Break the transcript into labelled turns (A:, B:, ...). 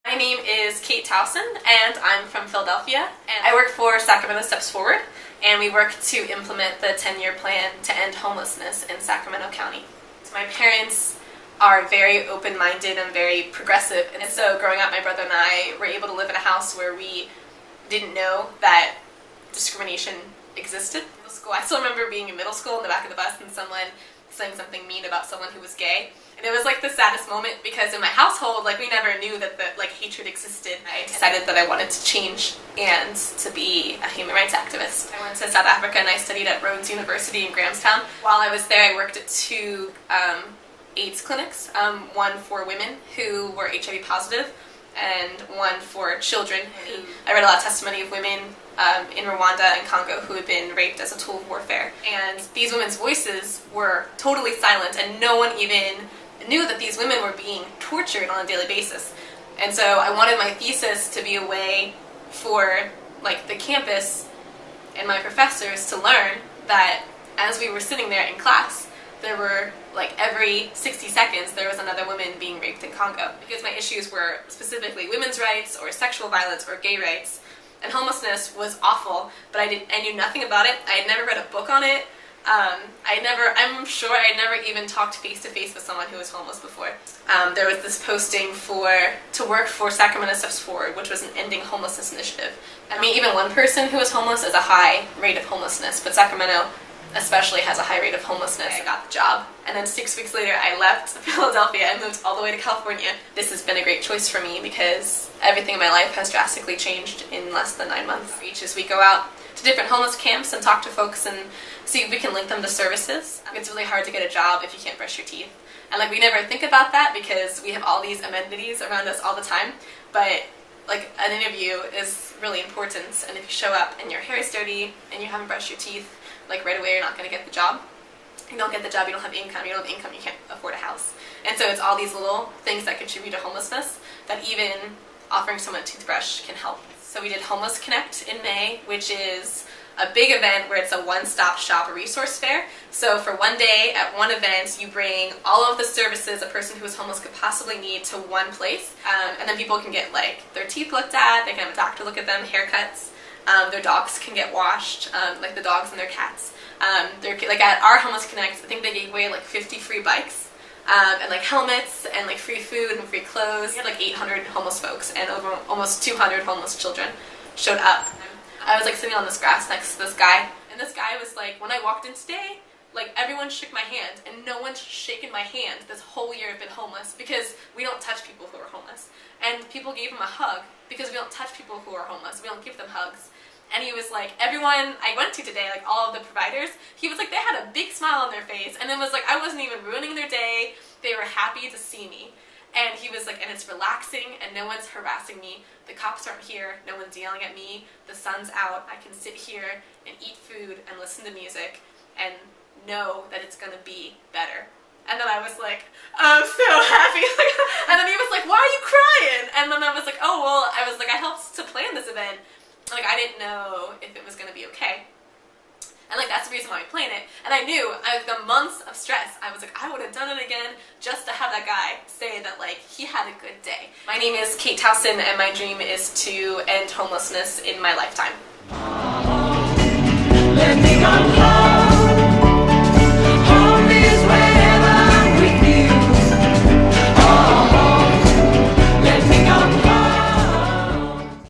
A: My name is Kate Towson, and I'm from Philadelphia, and I work for Sacramento Steps Forward, and we work to implement the 10-year plan to end homelessness in Sacramento County. So my parents are very open-minded and very progressive, and so growing up, my brother and I were able to live in a house where we didn't know that discrimination existed. In school, I still remember being in middle school in the back of the bus and someone saying something mean about someone who was gay. And it was like the saddest moment because in my household, like, we never knew that hatred existed. I decided that I wanted to change and to be a human rights activist. I went to South Africa and I studied at Rhodes University in Grahamstown. While I was there, I worked at two AIDS clinics, one for women who were HIV positive and one for children. I read a lot of testimony of women in Rwanda and Congo who had been raped as a tool of warfare. And these women's voices were totally silent, and no one even knew that these women were being tortured on a daily basis. And so I wanted my thesis to be a way for the campus and my professors to learn that as we were sitting there in class, there were every 60 seconds there was another woman being raped in Congo. Because my issues were specifically women's rights or sexual violence or gay rights. And homelessness was awful, but I knew nothing about it. I had never read a book on it. I'm sure I had never even talked face-to-face with someone who was homeless before. There was this posting to work for Sacramento Steps Forward, which was an ending homelessness initiative. I mean, even one person who was homeless is a high rate of homelessness, but Sacramento especially has a high rate of homelessness. I got the job, and then 6 weeks later I left Philadelphia and moved all the way to California. This has been a great choice for me because everything in my life has drastically changed in less than 9 months. Each as we go out to different homeless camps and talk to folks and see if we can link them to services. It's really hard to get a job if you can't brush your teeth. And we never think about that because we have all these amenities around us all the time, but an interview is really important, and if you show up and your hair is dirty and you haven't brushed your teeth, right away you're not going to get the job. You don't get the job, you don't have income, you don't have income, you can't afford a house. And so it's all these little things that contribute to homelessness that even offering someone a toothbrush can help. So we did Homeless Connect in May, which is a big event where it's a one-stop shop, a resource fair. So for one day at one event, you bring all of the services a person who is homeless could possibly need to one place. And then people can get their teeth looked at, they can have a doctor look at them, haircuts. Their dogs can get washed, the dogs and their cats. At our Homeless Connect, I think they gave away 50 free bikes, and helmets, and free food and free clothes. We had 800 homeless folks, and over almost 200 homeless children showed up. I was sitting on this grass next to this guy, and this guy was when I walked in today, everyone shook my hand, and no one's shaken my hand this whole year I've been homeless, because we don't touch people who are homeless. And people gave him a hug, because we don't touch people who are homeless. We don't give them hugs. And he was everyone I went to today, all of the providers, he was they had a big smile on their face, and it was I wasn't even ruining their day. They were happy to see me. And he was and it's relaxing, and no one's harassing me. The cops aren't here, no one's yelling at me, the sun's out, I can sit here and eat food and listen to music and know that it's gonna be better. And then I was I'm so happy. And then he was why are you crying? And then I was oh, well, I helped to plan this event. I didn't know if it was gonna be okay. And that's the reason why we plan it. And I knew, the months of stress, I was I would have done it again just to have that guy say that he had a good day. My name is Kate Towson, and my dream is to end homelessness in my lifetime.